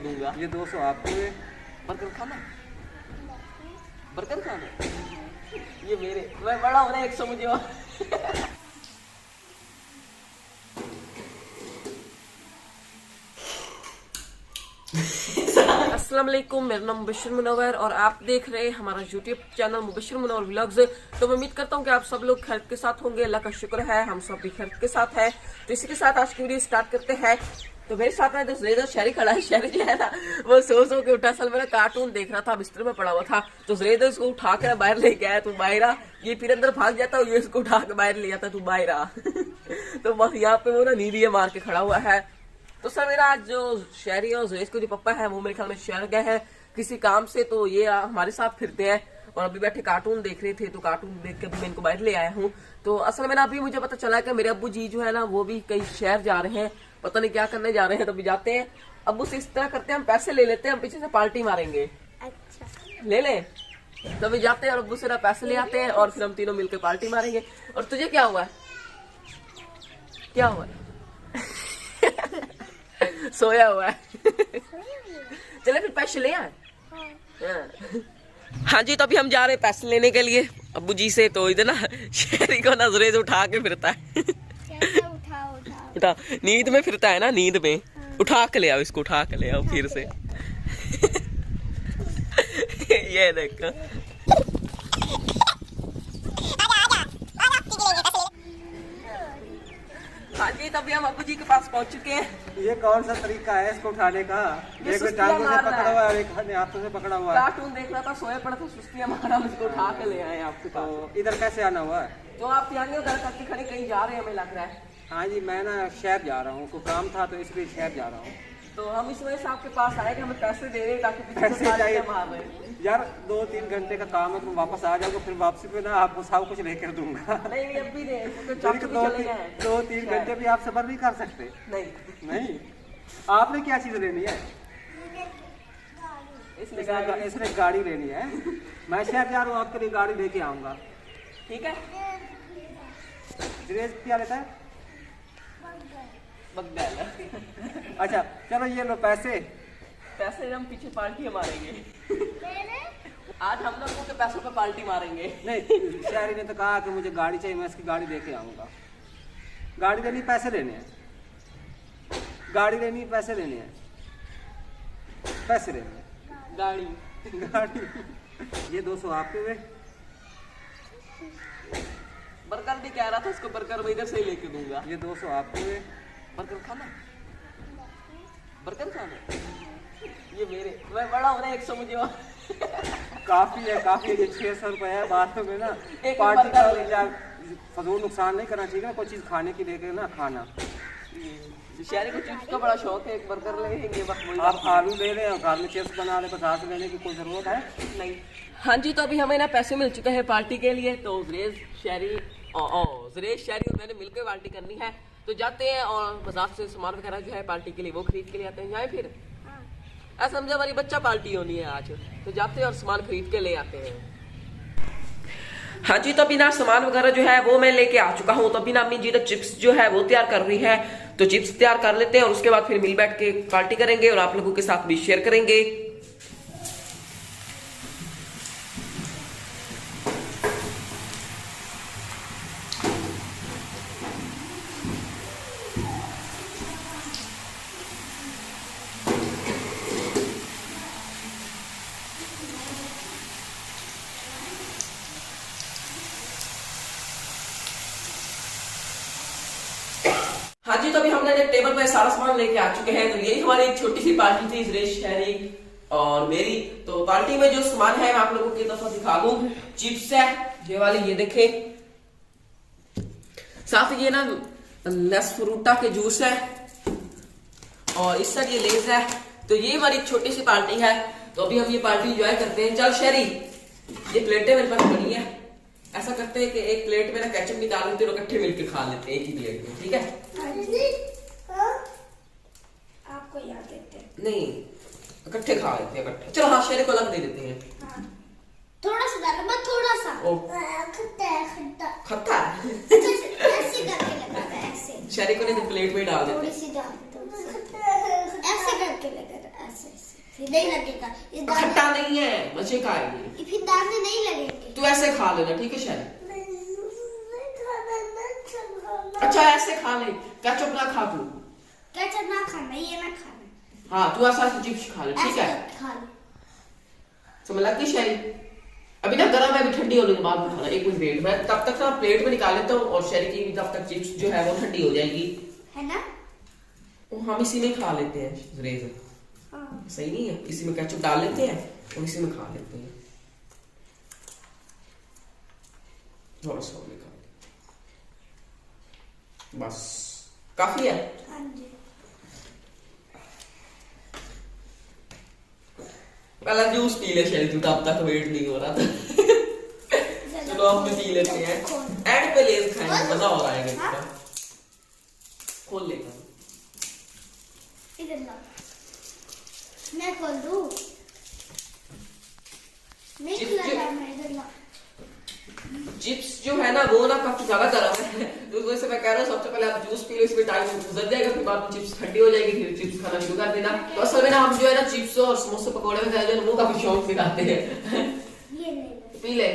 दूंगा। ये 200 आपको है। बर्गर खाना, बर्गर खाना, ये मेरे, मैं बड़ा हो रहा है 100 मुझे और। अस्सलाम वालेकुम, मेरा नाम मुबशर मुनव्वर और आप देख रहे हैं हमारा YouTube channel Mubashar Munawwar vlogs. तो मैं उम्मीद करता हूँ कि आप सब लोग खैर के साथ होंगे। अल्लाह का शुक्र है हम सब भी खैर के साथ है। तो इसी के साथ आज की वीडियो स्टार्ट करते हैं। तो मेरे साथ में जो शहरी खड़ा है, शहरी जो है ना वो सो के उठा। असल मेरा कार्टून देख रहा था, बिस्तर में पड़ा हुआ था, तो जरेद उसको उठा कर बाहर ले गया। तू बाहर आ, ये फिर अंदर भाग जाता है, ये उसको उठा के बाहर ले जाता, तू बाहर आ। तो बस यहाँ पे वो ना नींद मार के खड़ा हुआ है। तो सर मेरा आज जो शहरी और जुरेश के जो पापा है वो मेरे ख्याल में शहर गए हैं किसी काम से, तो ये हमारे साथ फिरते हैं और अभी बैठे कार्टून देख रहे थे, तो कार्टून देख के मैं इनको बाहर ले आया हूँ। तो असल में ना अभी मुझे पता चला कि मेरे अब्बू जी जो है ना वो भी कई शहर जा रहे हैं, पता नहीं क्या करने जा रहे हैं। तो अभी जाते हैं, अब्बू से इस तरह करते हैं, हम पैसे ले लेते हैं, हम पीछे से पार्टी मारेंगे। अच्छा ले लें? तो अभी जाते हैं और अब्बू से ना पैसे ले आते हैं और फिर हम तीनों मिलकर पार्टी मारेंगे। और तुझे क्या हुआ है? क्या हुआ है? सोया हुआ है। चले फिर पैसे ले आए। हाँ जी, तो अभी हम जा रहे हैं पैसे लेने के लिए अब्बू जी से। तो इधर ना शहरी को नजरें उठा के फिरता है। उठा नींद में फिरता है ना, नींद में। उठा के ले आओ इसको, उठा के ले आओ फिर से। ये देखो, हाँ जी, तभी हम अब्बू जी के पास पहुंच चुके हैं। ये कौन सा तरीका है इसको उठाने का? एक टांगों से पकड़ा हुआ है और एक हाथों से पकड़ा हुआ है। कार्टून देख रहा था, सोया पड़ा था, सुस्तियां मारा, उसको उठा के ले आए आपके पास। तो इधर कैसे आना हुआ है? तो आप यहाँ उधर करके खड़े कहीं जा रहे हैं हमें लग रहा है। हाँ जी, मैं ना शहर जा रहा हूँ, कोई काम था तो इसलिए शहर जा रहा हूँ। तो हम इस वजह से आपके पास आए कि हमें पैसे दे रहे हैं ताकि पैसे चाहिए मार रहे हैं। यार 2-3 घंटे का काम है, तुम वापस आ जाओगे, फिर वापसी पे ना आपको सब कुछ लेकर दूंगा। नहीं अब भी दे, क्योंकि 2-3 घंटे भी आप सफर नहीं कर सकते। नहीं, आपने क्या चीज लेनी है? इसने गाड़ी लेनी है। मैं शहर जा रहा हूँ, आपके लिए गाड़ी लेके आऊंगा। ठीक है। ड्रेस क्या लेता है? बगदाल। अच्छा चलो ये लो पैसे। पैसे हम पीछे पार्टी मारेंगे। आज हम लोगों के पैसों पे पार्टी मारेंगे। नहीं, शहरी ने तो कहा कि मुझे गाड़ी चाहिए, मैं इसकी गाड़ी लेके आऊंगा। गाड़ी लेनी, पैसे लेने हैं। गाड़ी लेनी, पैसे लेने हैं। पैसे लेने हैं। गाड़ी ये 200 आपके हुए। बर्गर भी कह रहा था, इसको बर्गर मैं इधर से ही लेके दूंगा। ये 200 आपके हुए। बर्गर खाना, बर्गर खाना, ये मेरे, मैं बड़ा हो रहा है 100 मुझे और। काफी है, काफी है। ये 600 रुपए है। बाद में ना एक पार्टी का फजूल नुकसान नहीं करना चाहिए ना, कोई चीज खाने की लेकर ना खाना। शहरी को चिप्स का बड़ा शौक है, एक बर्गर ले लेंगे बस। आप आलू ले रहे हैं, घर में चिप्स बना रहे, बाजार से लेने की कोई जरूरत है नहीं। हाँ जी, तो अभी हमें ना पैसे मिल चुके हैं पार्टी के लिए। तो जुरेश शहरी और मैंने मिलकर पार्टी करनी है। तो जाते हैं और बाजार से सामान वगैरह जो है पार्टी के लिए वो खरीद के ले आते हैं। जाए फिर ऐसा समझे हमारी बच्चा पार्टी होनी है आज, तो जाते हैं और सामान खरीद के ले आते हैं। हाँ जी, तो अभी ना सामान वगैरह जो है वो मैं लेके आ चुका हूँ। तो अभी ना अम्मी जी तो चिप्स जो है वो तैयार कर रही है, तो चिप्स तैयार कर लेते हैं और उसके बाद फिर मिल बैठ के पार्टी करेंगे और आप लोगों के साथ भी शेयर करेंगे। हाँ जी, तो अभी हमने टेबल पे सारा सामान लेके आ चुके हैं। तो यही हमारी एक छोटी सी पार्टी थी, सुरेश शहरी और मेरी। तो पार्टी में जो सामान है मैं आप लोगों की तरफ दिखा दूं। चिप्स है ये वाली, ये देखे, साथ ये ना लस फ्रूटा के जूस है और इस साइड ये लेज है। तो ये हमारी छोटी सी पार्टी है। तो अभी हम ये पार्टी एंजॉय करते हैं। चल शहरी, ये प्लेटें मेरे पास बनी है, ऐसा करते हैं कि एक प्लेट में ना केचप निकाल लेते हैं और इकट्ठे मिलकर खा लेते हैं एक ही प्लेट में, ठीक है? आपको याद देते हैं? नहीं, इकट्ठे खा लेते हैं इकट्ठे। चलो हाँ, शेरे को अलग दे देते हैं। हाँ। थोड़ा सा डालो, बस थोड़ा सा। खट्टा है, खट्टा। खट्टा ऐसे करके लगाना है, ऐसे। शेरे को नहीं तो प्लेट में डाल देते हैं। थोड़ी सी डाल दो, ऐसे करके लगाना, ऐसे। फिर नहीं लगेगा ये दाने, खट्टा नहीं है, मजे का है ये। फिर दाने नहीं लगेंगे। तू ऐसे खा लेना, ठीक है शहरी? अच्छा अच्छा ऐसे खा ले, केचप ना खा तू। केचप ना खाना, ये ना खाना। हाँ तू ऐसा चिप्स खा ले, ठीक है? ऐसे खा लो। समझ लगती शहरी? अभी ना गर्म है, अभी ठंडी होने के बाद में खाना। एक मिनट वेट, मैं तब तक ना प्लेट में निकाल लेता हूँ और शहरी की तब तक चिप्स जो है वो ठंडी हो जाएगी, है ना? तो हम इसी में खा लेते हैं रेज। हाँ। सही नहीं है? इसी में केचप डाल लेते हैं और इसी में खा लेते हैं। थोड़ा सा और निकाल, बस काफी है। हाँ जी। पहला जूस पी ले शहरी तू, तब तक वेट नहीं हो रहा था। चलो हम भी पी लेते हैं, एंड पे लेज खाएंगे, मजा हो रहा है इसका। खोल लेगा, इधर ला, मैं खोल दूं? नहीं चिप्स खुला जो- था, मैं इधर ला। चिप्स जो है ना वो ना काफी ज्यादा गर्म है, तो उस वजह से मैं कह रहा हूँ सबसे पहले आप जूस पी लो, इसमें टाइम गुजर जाएगा, फिर बाद में चिप्स ठंडी हो जाएगी, फिर चिप्स खाना शुरू कर देना। तो असल में ना हम जो है ना चिप्स और समोसे पकौड़े में जो है वो काफी शौक से खाते हैं। ये ले लो। पी ले।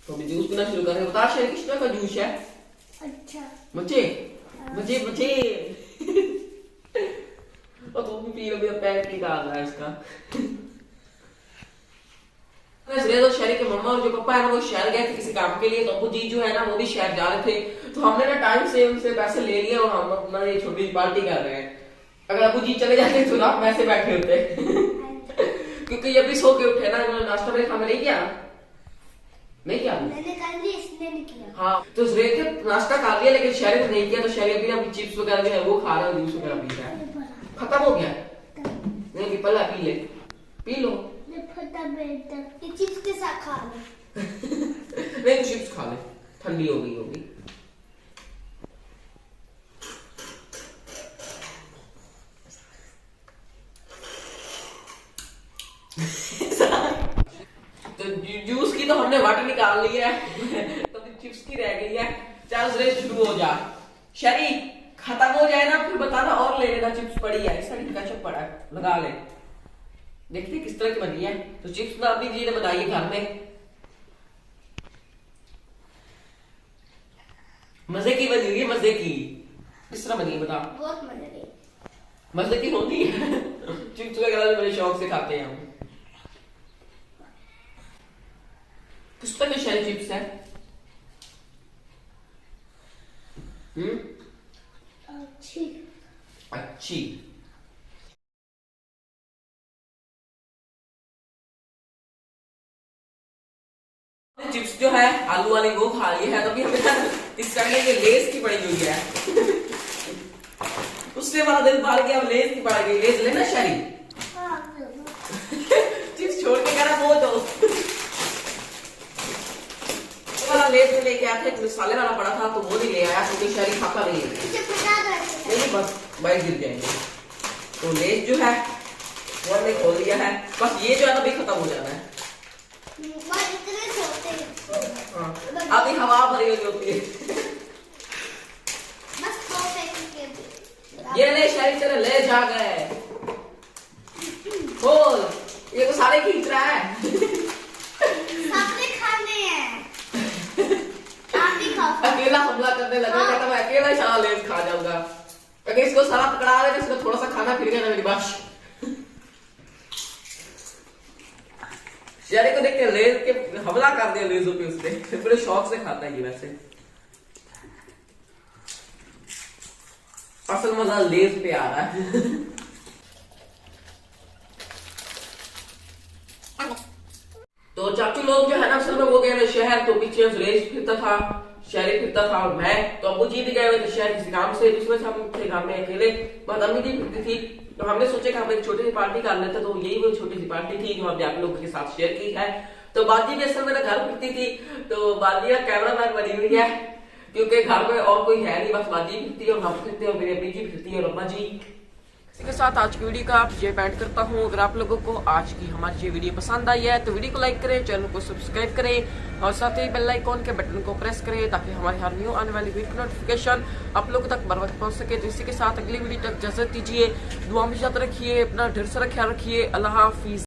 तो अभी जूस पीना शुरू करें। बता शेर किस तरह का जूस है? अच्छा मजे मजे मजे। और तुम भी पी लो, मेरा पैर निकाल रहा है इसका। तो शहर के मम्मा और जो पापा है ना वो शहर गए थे किसी काम के लिए, तो अबू जी जो है ना वो भी शहर जा रहे थे, तो हमने ना टाइम से उनसे पैसे ले लिए और हम अपना ये छोटी पार्टी कर रहे हैं। अगर अबू जी चले जाते तो आप वैसे बैठे होते। क्योंकि ये भी सो के उठे ना, इन्होंने नाश्ता मेरे खाना नहीं किया, नहीं किया मैंने कर लिया, इसने नहीं किया। हाँ तो सुरेश के नाश्ता खा लिया लेकिन शहर ने नहीं किया, तो शहर अभी ना चिप्स वगैरह जो है वो खा रहा है, जूस वगैरह पी रहा है। खत्म हो गया? नहीं पहला पी ले, पी लो। ये चिप्स के साथ खा लो। नहीं तो चिप्स खा ले, ठंडी हो गई होगी। तो जूस की तो हमने वाटर निकाल ली है, तो चिप्स की रह गई है। चल सुरेश शुरू हो जा। शरी खत्म हो जाए ना फिर बताना और ले लेना, चिप्स पड़ी है, इस साइड केचप पड़ा है, लगा ले। देखते किस तरह की बनी है। तो चिप्स ना अभी जी ने बनाई है घर में, मजे की बनी हुई है, मजे की। किस तरह बनी है बता? बहुत मजे की। मजे की होती है। चिप्स वगैरह बड़े शौक से खाते हैं हम। किस तरह के शहरी चिप्स है? अच्छी अच्छी। चिप्स जो है आलू वाली वो खा ली है, तो अभी हमें इस करने के लेस की पड़ी हुई है। उससे वाला दिन बाहर गया, अब लेस की पड़ गई। लेस लेना शरी। चिप्स छोड़ के करा वो तो वाला लेस में लेके आया था, एक मसाले वाला पड़ा था तो वो नहीं ले आया क्योंकि शरी खाता नहीं है। नहीं बस बाइक गिर जाएंगे। तो लेस जो है वो हमने खोल दिया है, बस ये जो है ना भी खत्म हो जाना है। हाँ, अभी हवा भरी हुई होती है। ये ले शहरी तेरे ले जा गए। खोल, ये तो सारे खींच रहा है। सबने खाने हैं। आप भी खाओ। अकेला हमला करने लगा, कहता मैं अकेला ही सारा लेस खा जाऊंगा। अगर इसको सारा पकड़ा रहे तो इसको थोड़ा सा खाना फिर गया ना मेरी बात। शहरी को देख के लेस के हमला कर दिया लेजों पे उसने। बड़े शौक से खाता है ये वैसे। असल मजा लेस पे आ रहा है। तो चाचू लोग जो है ना असल में वो गए थे शहर, तो पीछे सुरेश फिरता था, शहरी फिरता था और मैं तो अबू जी भी गए हुए थे शहर किसी काम से, जिसमें से हम थे घर में अकेले। बहुत अम्मी जी फिरती थी, तो हमने सोचा कि हम एक छोटी सी पार्टी कर लेते, तो यही वो छोटी सी पार्टी थी जो हमने आप लोगों के साथ शेयर की है। तो बाजी भी असल मेरा घर फिरती थी, तो बाजी कैमरा मैन बनी हुई है क्योंकि घर में और कोई है नहीं, बस बाजी फिरती है और हम फिरते और मेरी अम्मी जी फिरती है और अम्मा जी। इसी के साथ आज की वीडियो का आप ये बैंड करता हूँ। अगर आप लोगों को आज की हमारी ये वीडियो पसंद आई है तो वीडियो को लाइक करें, चैनल को सब्सक्राइब करें और साथ ही बेल आइकॉन के बटन को प्रेस करें ताकि हमारी हर न्यू आने वाली वीडियो नोटिफिकेशन आप लोगों तक बर वक्त पहुंच सके। तो इसी के साथ अगली वीडियो तक इजाजत दीजिए। दुआ में याद रखिए, अपना ढेर सारा ख्याल रखिए। अल्लाह हाफिज।